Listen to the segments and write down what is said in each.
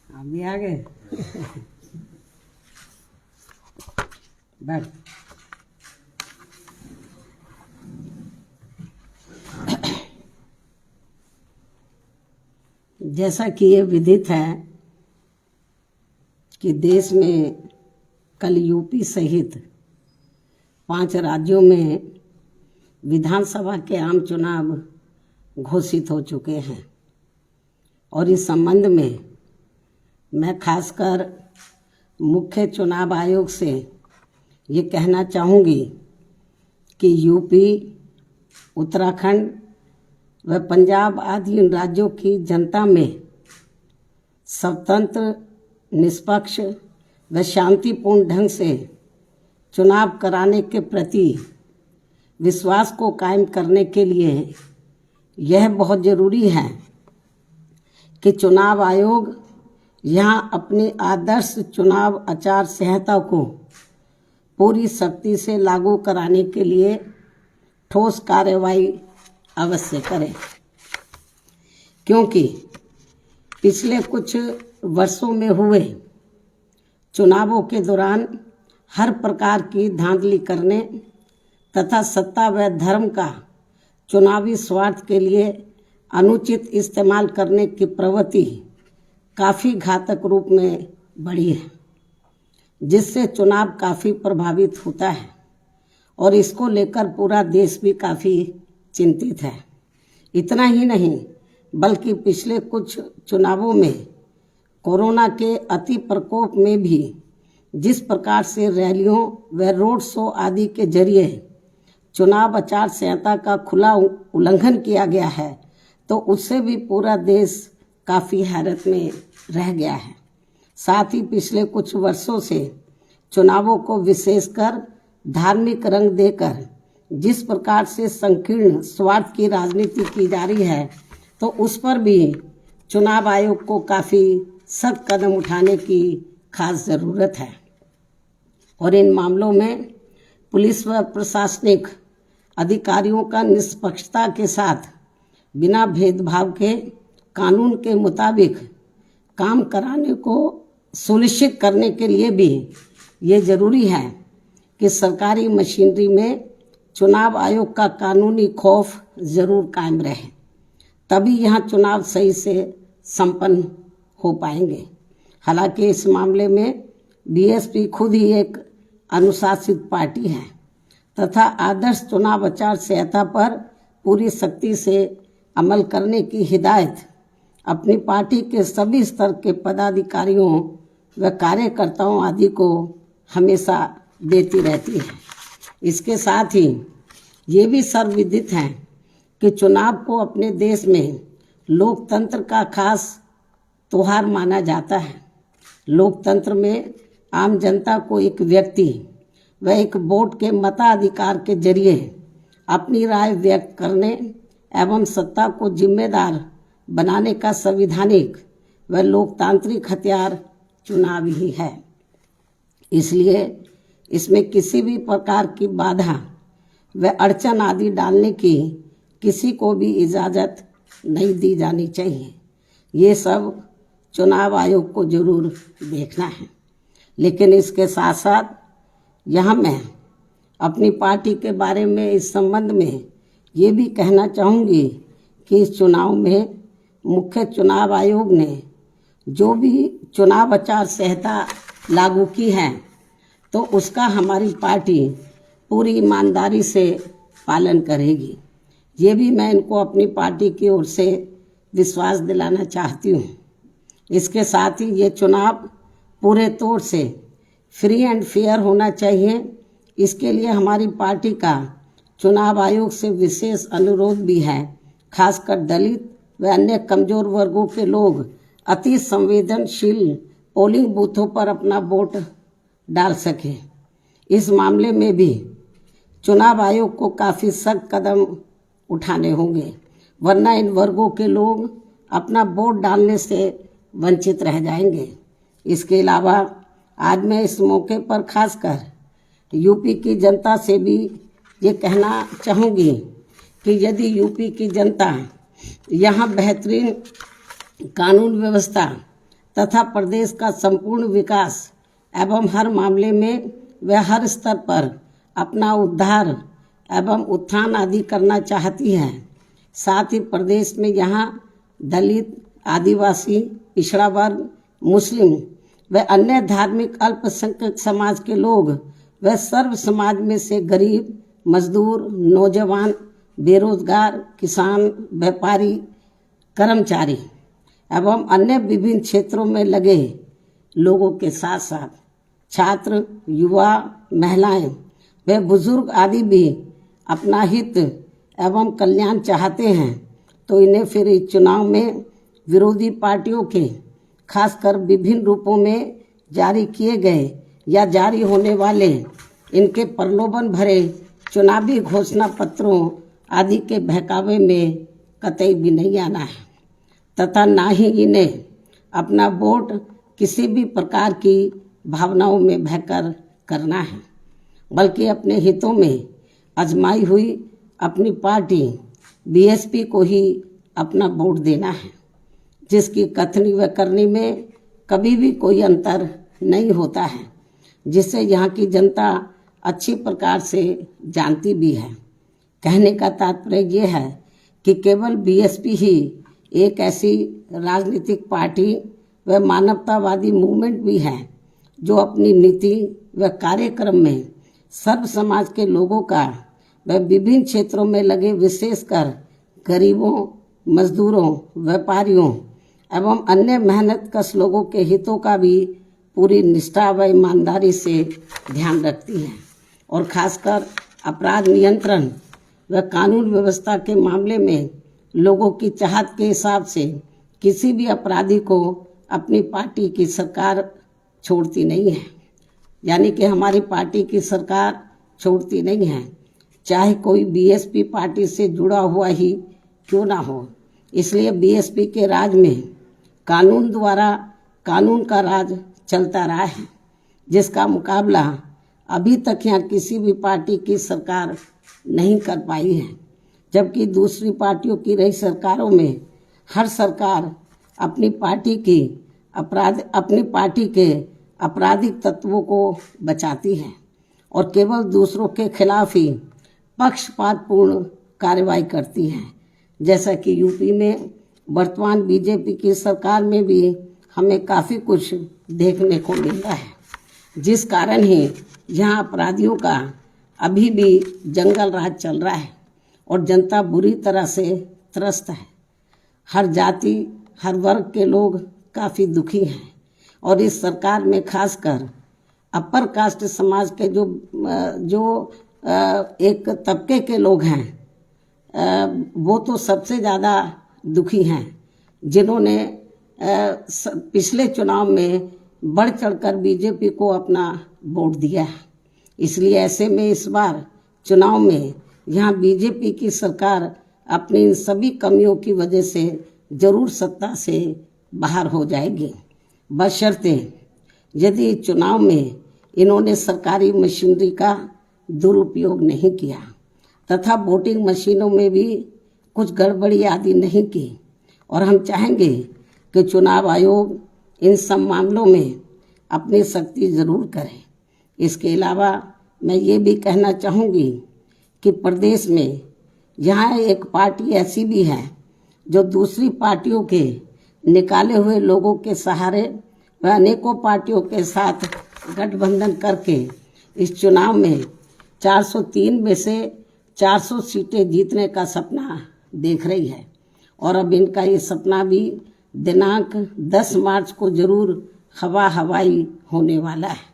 आप भी आ गए। बैठ। जैसा कि ये विदित है कि देश में कल यूपी सहित 5 राज्यों में विधानसभा के आम चुनाव घोषित हो चुके हैं और इस संबंध में मैं खासकर मुख्य चुनाव आयोग से ये कहना चाहूँगी कि यूपी, उत्तराखंड व पंजाब आदि इन राज्यों की जनता में स्वतंत्र, निष्पक्ष व शांतिपूर्ण ढंग से चुनाव कराने के प्रति विश्वास को कायम करने के लिए यह बहुत ज़रूरी है कि चुनाव आयोग यहाँ अपनी आदर्श चुनाव आचार संहिता को पूरी सख्ती से लागू कराने के लिए ठोस कार्रवाई अवश्य करें, क्योंकि पिछले कुछ वर्षों में हुए चुनावों के दौरान हर प्रकार की धांधली करने तथा सत्ता व धर्म का चुनावी स्वार्थ के लिए अनुचित इस्तेमाल करने की प्रवृत्ति काफ़ी घातक रूप में बढ़ी है, जिससे चुनाव काफ़ी प्रभावित होता है और इसको लेकर पूरा देश भी काफ़ी चिंतित है। इतना ही नहीं बल्कि पिछले कुछ चुनावों में कोरोना के अति प्रकोप में भी जिस प्रकार से रैलियों व रोड शो आदि के जरिए चुनाव आचार संहिता का खुला उल्लंघन किया गया है, तो उससे भी पूरा देश काफ़ी हैरत में रह गया है। साथ ही पिछले कुछ वर्षों से चुनावों को विशेषकर धार्मिक रंग देकर जिस प्रकार से संकीर्ण स्वार्थ की राजनीति की जा रही है, तो उस पर भी चुनाव आयोग को काफ़ी सख्त कदम उठाने की खास ज़रूरत है और इन मामलों में पुलिस व प्रशासनिक अधिकारियों का निष्पक्षता के साथ बिना भेदभाव के कानून के मुताबिक काम कराने को सुनिश्चित करने के लिए भी ये ज़रूरी है कि सरकारी मशीनरी में चुनाव आयोग का कानूनी खौफ ज़रूर कायम रहे, तभी यहाँ चुनाव सही से संपन्न हो पाएंगे। हालांकि इस मामले में बीएसपी खुद ही एक अनुशासित पार्टी है तथा आदर्श चुनाव आचार संहिता पर पूरी सख्ती से अमल करने की हिदायत अपनी पार्टी के सभी स्तर के पदाधिकारियों व कार्यकर्ताओं आदि को हमेशा देती रहती है। इसके साथ ही ये भी सर्वविदित है कि चुनाव को अपने देश में लोकतंत्र का खास त्योहार माना जाता है। लोकतंत्र में आम जनता को एक व्यक्ति व एक वोट के मताधिकार के जरिए अपनी राय व्यक्त करने एवं सत्ता को जिम्मेदार बनाने का संवैधानिक व लोकतांत्रिक हथियार चुनाव ही है। इसलिए इसमें किसी भी प्रकार की बाधा व अड़चन आदि डालने की किसी को भी इजाज़त नहीं दी जानी चाहिए। ये सब चुनाव आयोग को जरूर देखना है। लेकिन इसके साथ साथ यहाँ मैं अपनी पार्टी के बारे में इस संबंध में ये भी कहना चाहूँगी कि इस चुनाव में मुख्य चुनाव आयोग ने जो भी चुनाव आचार संहिता लागू की है, तो उसका हमारी पार्टी पूरी ईमानदारी से पालन करेगी। ये भी मैं इनको अपनी पार्टी की ओर से विश्वास दिलाना चाहती हूँ। इसके साथ ही ये चुनाव पूरे तौर से फ्री एंड फेयर होना चाहिए। इसके लिए हमारी पार्टी का चुनाव आयोग से विशेष अनुरोध भी है, खासकर दलित व अन्य कमज़ोर वर्गों के लोग अति संवेदनशील पोलिंग बूथों पर अपना वोट डाल सकें। इस मामले में भी चुनाव आयोग को काफ़ी सख्त कदम उठाने होंगे, वरना इन वर्गों के लोग अपना वोट डालने से वंचित रह जाएंगे। इसके अलावा आज मैं इस मौके पर खासकर यूपी की जनता से भी ये कहना चाहूँगी कि यदि यूपी की जनता यहाँ बेहतरीन कानून व्यवस्था तथा प्रदेश का संपूर्ण विकास एवं हर मामले में वे हर स्तर पर अपना उद्धार एवं उत्थान आदि करना चाहती हैं। साथ ही प्रदेश में यहाँ दलित, आदिवासी, पिछड़ा वर्ग, मुस्लिम व अन्य धार्मिक अल्पसंख्यक समाज के लोग व सर्व समाज में से गरीब, मजदूर, नौजवान, बेरोजगार, किसान, व्यापारी, कर्मचारी एवं अन्य विभिन्न क्षेत्रों में लगे लोगों के साथ साथ छात्र, युवा, महिलाएं व बुजुर्ग आदि भी अपना हित एवं कल्याण चाहते हैं, तो इन्हें फिर इस चुनाव में विरोधी पार्टियों के खासकर विभिन्न रूपों में जारी किए गए या जारी होने वाले इनके प्रलोभन भरे चुनावी घोषणा पत्रों आदि के बहकावे में कतई भी नहीं आना है तथा ना ही इन्हें अपना वोट किसी भी प्रकार की भावनाओं में बहकर करना है, बल्कि अपने हितों में आजमाई हुई अपनी पार्टी बीएसपी को ही अपना वोट देना है, जिसकी कथनी व करनी में कभी भी कोई अंतर नहीं होता है, जिसे यहाँ की जनता अच्छी प्रकार से जानती भी है। कहने का तात्पर्य ये है कि केवल बीएसपी ही एक ऐसी राजनीतिक पार्टी व मानवतावादी मूवमेंट भी है जो अपनी नीति व कार्यक्रम में सर्व समाज के लोगों का व विभिन्न क्षेत्रों में लगे विशेषकर गरीबों, मजदूरों, व्यापारियों एवं अन्य मेहनतकश लोगों के हितों का भी पूरी निष्ठा व ईमानदारी से ध्यान रखती है और खासकर अपराध नियंत्रण व कानून व्यवस्था के मामले में लोगों की चाहत के हिसाब से किसी भी अपराधी को अपनी पार्टी की सरकार छोड़ती नहीं है। यानी कि हमारी पार्टी की सरकार छोड़ती नहीं है, चाहे कोई बीएसपी पार्टी से जुड़ा हुआ ही क्यों ना हो। इसलिए बीएसपी के राज में कानून द्वारा कानून का राज चलता रहा है, जिसका मुकाबला अभी तक यहाँ किसी भी पार्टी की सरकार नहीं कर पाई है। जबकि दूसरी पार्टियों की रही सरकारों में हर सरकार अपनी पार्टी के आपराधिक तत्वों को बचाती है और केवल दूसरों के खिलाफ ही पक्षपातपूर्ण कार्रवाई करती है। जैसा कि यूपी में वर्तमान बीजेपी की सरकार में भी हमें काफ़ी कुछ देखने को मिल रहा है, जिस कारण ही यहाँ अपराधियों का अभी भी जंगल राज चल रहा है और जनता बुरी तरह से त्रस्त है। हर जाति, हर वर्ग के लोग काफ़ी दुखी हैं और इस सरकार में खासकर अपर कास्ट समाज के जो एक तबके के लोग हैं वो तो सबसे ज़्यादा दुखी हैं, जिन्होंने पिछले चुनाव में बढ़ चढ़कर बीजेपी को अपना वोट दिया है। इसलिए ऐसे में इस बार चुनाव में यहाँ बीजेपी की सरकार अपनी इन सभी कमियों की वजह से जरूर सत्ता से बाहर हो जाएगी, बशर्ते यदि चुनाव में इन्होंने सरकारी मशीनरी का दुरुपयोग नहीं किया तथा वोटिंग मशीनों में भी कुछ गड़बड़ी आदि नहीं की। और हम चाहेंगे कि चुनाव आयोग इन सब मामलों में अपनी सख्ती ज़रूर करे। इसके अलावा मैं ये भी कहना चाहूँगी कि प्रदेश में यहाँ एक पार्टी ऐसी भी है जो दूसरी पार्टियों के निकाले हुए लोगों के सहारे व अनेकों पार्टियों के साथ गठबंधन करके इस चुनाव में 403 में से 400 सीटें जीतने का सपना देख रही है और अब इनका ये सपना भी दिनांक 10 मार्च को जरूर हवाई होने वाला है।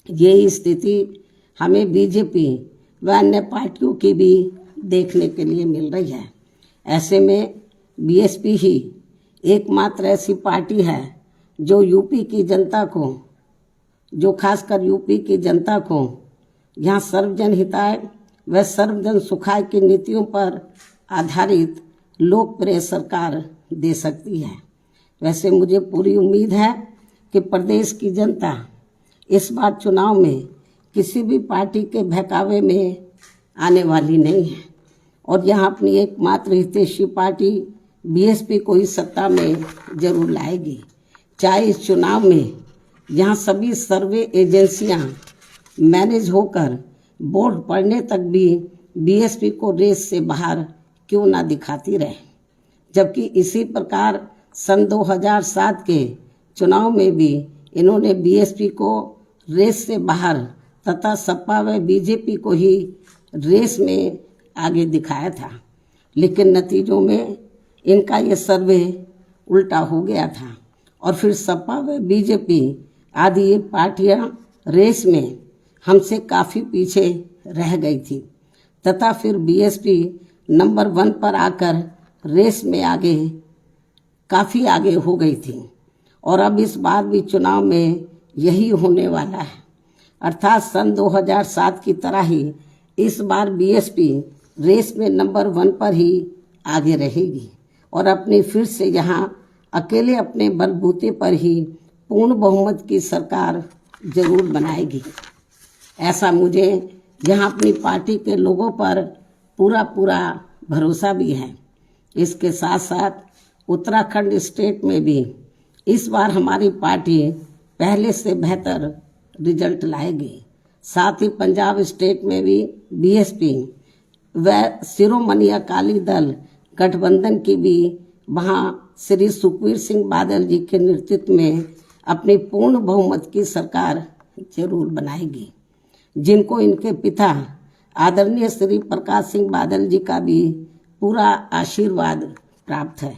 ये स्थिति हमें बीजेपी व अन्य पार्टियों की भी देखने के लिए मिल रही है। ऐसे में बीएसपी ही एकमात्र ऐसी पार्टी है जो यूपी की जनता को, जो खासकर यूपी की जनता को यहाँ सर्वजन हिताय व सर्वजन सुखाय की नीतियों पर आधारित लोकप्रिय सरकार दे सकती है। वैसे मुझे पूरी उम्मीद है कि प्रदेश की जनता इस बार चुनाव में किसी भी पार्टी के बहकावे में आने वाली नहीं है और यहाँ अपनी एकमात्र हितैषी पार्टी बीएसपी को ही सत्ता में जरूर लाएगी। चाहे इस चुनाव में यहाँ सभी सर्वे एजेंसियां मैनेज होकर वोट पड़ने तक भी बीएसपी को रेस से बाहर क्यों ना दिखाती रहे, जबकि इसी प्रकार सन 2007 के चुनाव में भी इन्होंने बीएसपी को रेस से बाहर तथा सपा व बीजेपी को ही रेस में आगे दिखाया था। लेकिन नतीजों में इनका ये सर्वे उल्टा हो गया था और फिर सपा व बीजेपी आदि ये पार्टियां रेस में हमसे काफ़ी पीछे रह गई थी तथा फिर बीएसपी नंबर 1 पर आकर रेस में काफ़ी आगे हो गई थी। और अब इस बार भी चुनाव में यही होने वाला है, अर्थात सन 2007 की तरह ही इस बार बीएसपी रेस में नंबर 1 पर ही आगे रहेगी और अपनी फिर से यहाँ अकेले अपने बलबूते पर ही पूर्ण बहुमत की सरकार जरूर बनाएगी। ऐसा मुझे यहाँ अपनी पार्टी के लोगों पर पूरा भरोसा भी है। इसके साथ साथ उत्तराखंड स्टेट में भी इस बार हमारी पार्टी पहले से बेहतर रिजल्ट लाएगी। साथ ही पंजाब स्टेट में भी बीएसपी व शिरोमणि अकाली दल गठबंधन की भी वहाँ श्री सुखबीर सिंह बादल जी के नेतृत्व में अपनी पूर्ण बहुमत की सरकार जरूर बनाएगी, जिनको इनके पिता आदरणीय श्री प्रकाश सिंह बादल जी का भी पूरा आशीर्वाद प्राप्त है।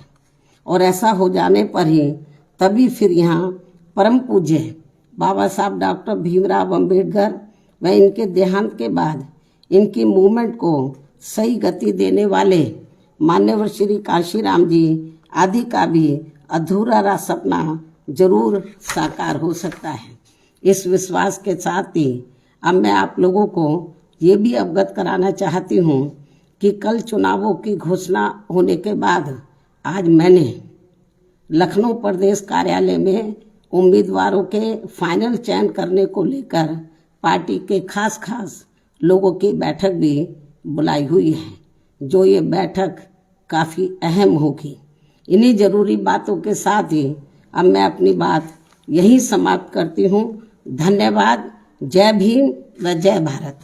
और ऐसा हो जाने पर ही तभी फिर यहाँ परम पूज्य बाबा साहब डॉक्टर भीमराव अंबेडकर व इनके देहांत के बाद इनकी मूवमेंट को सही गति देने वाले मान्यवर श्री काशीराम जी आदि का भी अधूरा सपना जरूर साकार हो सकता है। इस विश्वास के साथ ही अब मैं आप लोगों को ये भी अवगत कराना चाहती हूँ कि कल चुनावों की घोषणा होने के बाद आज मैंने लखनऊ प्रदेश कार्यालय में उम्मीदवारों के फाइनल चयन करने को लेकर पार्टी के खास लोगों की बैठक भी बुलाई हुई है, जो ये बैठक काफ़ी अहम होगी। इन्हीं जरूरी बातों के साथ ही अब मैं अपनी बात यहीं समाप्त करती हूँ। धन्यवाद। जय भीम व जय भारत।